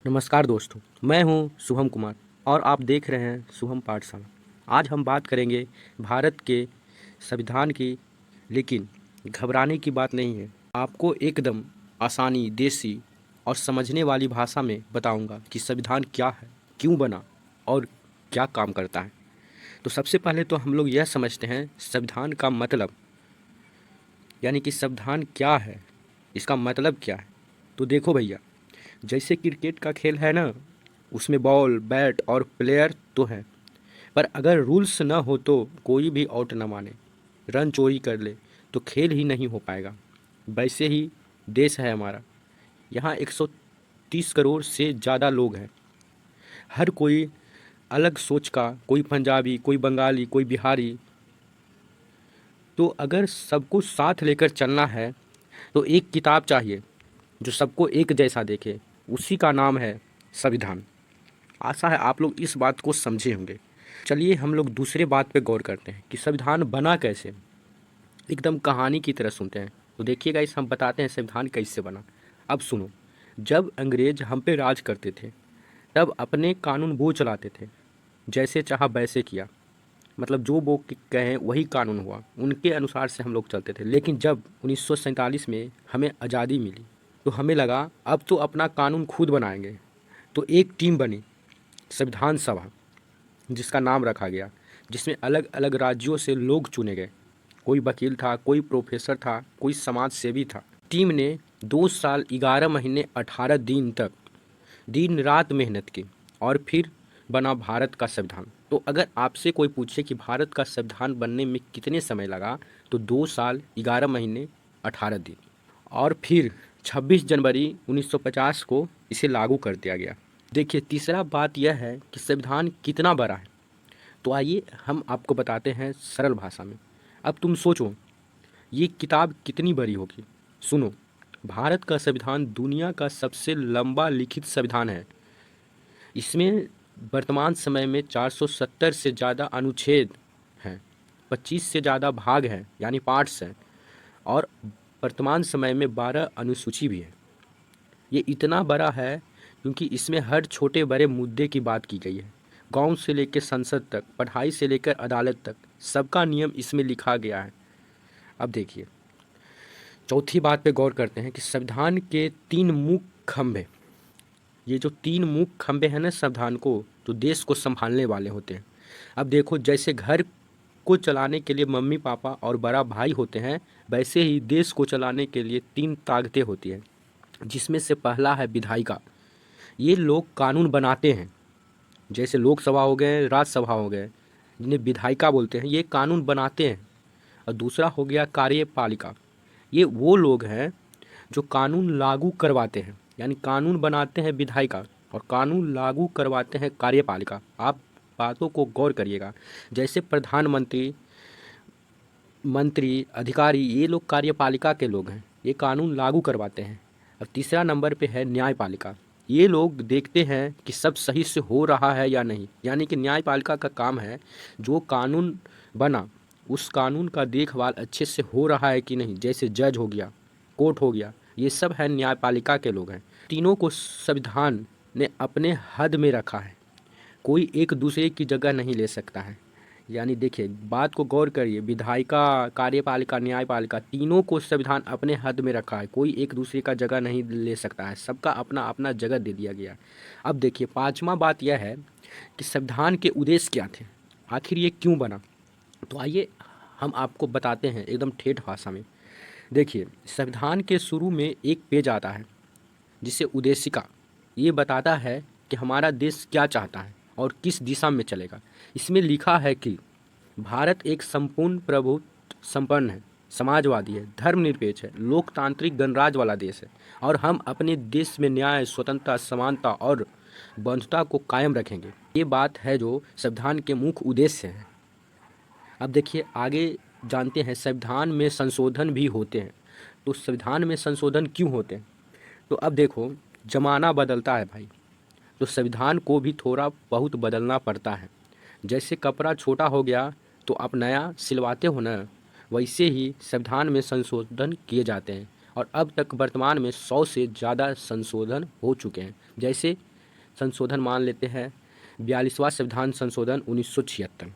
नमस्कार दोस्तों, मैं हूं शुभम कुमार और आप देख रहे हैं शुभम पाठशाला। आज हम बात करेंगे भारत के संविधान की, लेकिन घबराने की बात नहीं है। आपको एकदम आसानी, देसी और समझने वाली भाषा में बताऊंगा कि संविधान क्या है, क्यों बना और क्या काम करता है। तो सबसे पहले तो हम लोग यह समझते हैं संविधान का मतलब, यानी कि संविधान क्या है, इसका मतलब क्या है। तो देखो भैया, जैसे क्रिकेट का खेल है ना, उसमें बॉल, बैट और प्लेयर तो हैं, पर अगर रूल्स ना हो तो कोई भी आउट ना माने, रन चोरी कर ले तो खेल ही नहीं हो पाएगा। वैसे ही देश है हमारा। यहाँ 130 करोड़ से ज़्यादा लोग हैं। हर कोई अलग सोच का, कोई पंजाबी, कोई बंगाली, कोई बिहारी। तो अगर सबको साथ लेकर चलना है तो एक किताब चाहिए जो सबको एक जैसा देखे। उसी का नाम है संविधान। आशा है आप लोग इस बात को समझे होंगे। चलिए हम लोग दूसरे बात पे गौर करते हैं कि संविधान बना कैसे। एकदम कहानी की तरह सुनते हैं। तो देखिएगा, इस हम बताते हैं संविधान कैसे बना। अब सुनो, जब अंग्रेज हम पे राज करते थे तब अपने कानून वो चलाते थे, जैसे चाहा वैसे किया। मतलब जो वो कहें वही कानून हुआ, उनके अनुसार से हम लोग चलते थे। लेकिन जब 1947 में हमें आज़ादी मिली तो हमें लगा अब तो अपना कानून खुद बनाएंगे। तो एक टीम बनी, संविधान सभा, जिसका नाम रखा गया, जिसमें अलग अलग राज्यों से लोग चुने गए। कोई वकील था, कोई प्रोफेसर था, कोई समाज सेवी था। टीम ने 2 साल 11 महीने 18 दिन तक दिन रात मेहनत की और फिर बना भारत का संविधान। तो अगर आपसे कोई पूछे कि भारत का संविधान बनने में कितने समय लगा, तो 2 साल 11 महीने 18 दिन। और फिर 26 जनवरी 1950 को इसे लागू कर दिया गया। देखिए, तीसरा बात यह है कि संविधान कितना बड़ा है। तो आइए हम आपको बताते हैं सरल भाषा में। अब तुम सोचो, ये किताब कितनी बड़ी होगी। सुनो, भारत का संविधान दुनिया का सबसे लंबा लिखित संविधान है। इसमें वर्तमान समय में 470 से ज़्यादा अनुच्छेद हैं, 25 से ज़्यादा भाग हैं यानी पार्ट्स हैं, और वर्तमान समय में 12 अनुसूची भी है। ये इतना बड़ा है क्योंकि इसमें हर छोटे बड़े मुद्दे की बात की गई है। गांव से लेकर संसद तक, पढ़ाई से लेकर अदालत तक, सबका नियम इसमें लिखा गया है। अब देखिए, चौथी बात पे गौर करते हैं कि संविधान के 3 मुख्य खंभे। ये जो 3 मुख्य खंभे हैं ना संविधान को, जो देश को संभालने वाले होते हैं। अब देखो, जैसे घर को चलाने के लिए मम्मी पापा और बड़ा भाई होते हैं, वैसे ही देश को चलाने के लिए 3 ताकतें होती हैं, जिसमें से पहला है विधायिका। ये लोग कानून बनाते हैं, जैसे लोकसभा हो गए, राज्यसभा हो गए, जिन्हें विधायिका बोलते हैं, ये कानून बनाते हैं। और दूसरा हो गया कार्यपालिका। ये वो लोग हैं जो कानून लागू करवाते हैं, यानी कानून बनाते हैं विधायिका और कानून लागू करवाते हैं कार्यपालिका। आप बातों को गौर करिएगा, जैसे प्रधानमंत्री, मंत्री, अधिकारी, ये लोग कार्यपालिका के लोग हैं, ये कानून लागू करवाते हैं। और तीसरा नंबर पे है न्यायपालिका। ये लोग देखते हैं कि सब सही से हो रहा है या नहीं, यानी कि न्यायपालिका का काम है जो कानून बना उस कानून का देखभाल अच्छे से हो रहा है कि नहीं, जैसे जज हो गया, कोर्ट हो गया, ये सब है न्यायपालिका के लोग हैं। तीनों को संविधान ने अपने हद में रखा है, कोई एक दूसरे की जगह नहीं ले सकता है। यानी देखिए, बात को गौर करिए, विधायिका, कार्यपालिका, न्यायपालिका, तीनों को संविधान अपने हद में रखा है, कोई एक दूसरे का जगह नहीं ले सकता है, सबका अपना अपना जगह दे दिया गया है। अब देखिए, पांचवा बात यह है कि संविधान के उद्देश्य क्या थे, आखिर ये क्यों बना। तो आइए हम आपको बताते हैं एकदम ठेठ भाषा में। देखिए, संविधान के शुरू में एक पेज आता है जिसे उद्देशिका, ये बताता है कि हमारा देश क्या चाहता है और किस दिशा में चलेगा। इसमें लिखा है कि भारत एक संपूर्ण प्रभुत्व संपन्न है, समाजवादी है, धर्मनिरपेक्ष है, लोकतांत्रिक गणराज्य वाला देश है, और हम अपने देश में न्याय, स्वतंत्रता, समानता और बंधुता को कायम रखेंगे। ये बात है जो संविधान के मुख्य उद्देश्य हैं। अब देखिए, आगे जानते हैं संविधान में संशोधन भी होते हैं। तो संविधान में संशोधन क्यों होते हैं। तो अब देखो, ज़माना बदलता है भाई, तो संविधान को भी थोड़ा बहुत बदलना पड़ता है। जैसे कपड़ा छोटा हो गया तो आप नया सिलवाते हो ना, वैसे ही संविधान में संशोधन किए जाते हैं। और अब तक वर्तमान में 100 से ज़्यादा संशोधन हो चुके हैं। जैसे संशोधन मान लेते हैं 42वां संविधान संशोधन 1976।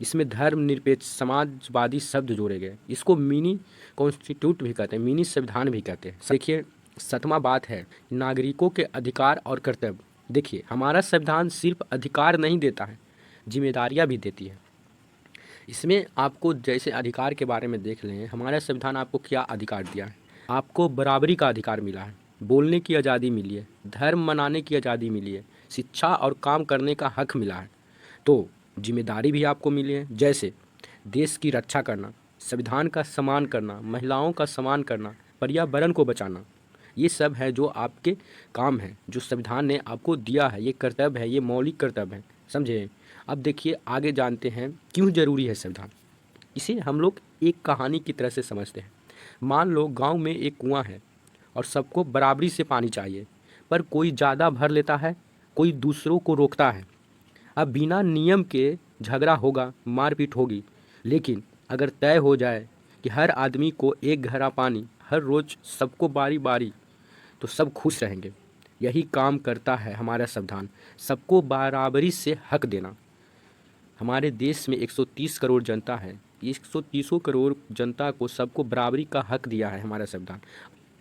इसमें धर्मनिरपेक्ष समाजवादी शब्द जोड़े गए। इसको मिनी कॉन्स्टिट्यूट भी कहते हैं, मिनी संविधान भी कहते हैं। देखिए 7वां बात है नागरिकों के अधिकार और कर्तव्य। देखिए हमारा संविधान सिर्फ अधिकार नहीं देता है, जिम्मेदारियां भी देती है। इसमें आपको जैसे अधिकार के बारे में देख लें, हमारा संविधान आपको क्या अधिकार दिया है। आपको बराबरी का अधिकार मिला है, बोलने की आज़ादी मिली है, धर्म मनाने की आज़ादी मिली है, शिक्षा और काम करने का हक मिला है। तो जिम्मेदारी भी आपको मिली है, जैसे देश की रक्षा करना, संविधान का सम्मान करना, महिलाओं का सम्मान करना, पर्यावरण को बचाना। ये सब है जो आपके काम है, जो संविधान ने आपको दिया है। ये कर्तव्य है, ये मौलिक कर्तव्य है, समझे। अब देखिए आगे जानते हैं क्यों ज़रूरी है संविधान। इसे हम लोग एक कहानी की तरह से समझते हैं। मान लो गांव में एक कुआं है और सबको बराबरी से पानी चाहिए, पर कोई ज़्यादा भर लेता है, कोई दूसरों को रोकता है। अब बिना नियम के झगड़ा होगा, मारपीट होगी, लेकिन अगर तय हो जाए कि हर आदमी को एक घड़ा पानी हर रोज़ सबको बारी बारी, तो सब खुश रहेंगे। यही काम करता है हमारा संविधान, सबको बराबरी से हक देना। हमारे देश में 130 करोड़ जनता है, 130 करोड़ जनता को सबको बराबरी का हक दिया है हमारा संविधान।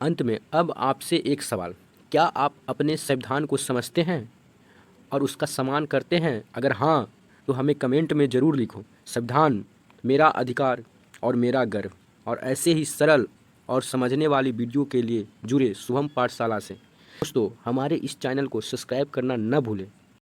अंत में अब आपसे एक सवाल, क्या आप अपने संविधान को समझते हैं और उसका सम्मान करते हैं? अगर हाँ तो हमें कमेंट में ज़रूर लिखो, संविधान मेरा अधिकार और मेरा गर्व। और ऐसे ही सरल और समझने वाली वीडियो के लिए जुड़े शुभम पाठशाला से। दोस्तों हमारे इस चैनल को सब्सक्राइब करना न भूलें।